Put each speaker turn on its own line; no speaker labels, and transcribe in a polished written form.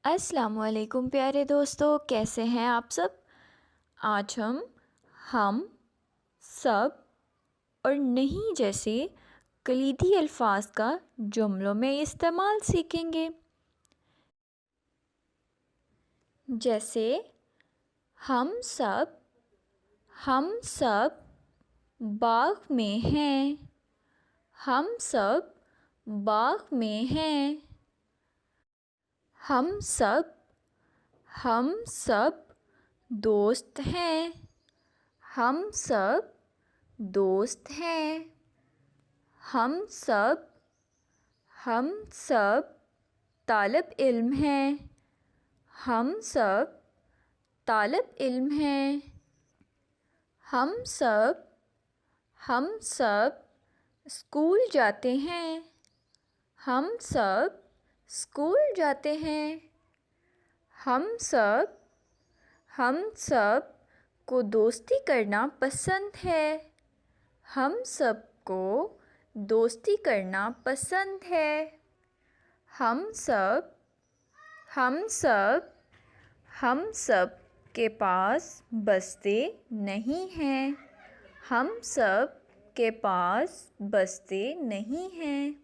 अस्सलामुअलैकुम प्यारे दोस्तों, कैसे हैं आप सब। आज हम सब और नहीं जैसे कलीदी अल्फाज का जुमलों में इस्तेमाल सीखेंगे। जैसे हम सब बाग में हैं। हम सब बाग में हैं। हम सब दोस्त हैं। हम सब दोस्त हैं। हम सब तालिब इल्म हैं। हम सब तालिब इल्म हैं। हम सब स्कूल जाते हैं। हम सब स्कूल जाते हैं। हम सब को दोस्ती करना पसंद है। हम सब को दोस्ती करना पसंद है। हम सब के पास बस्ते नहीं हैं। हम सब के पास बस्ते नहीं हैं।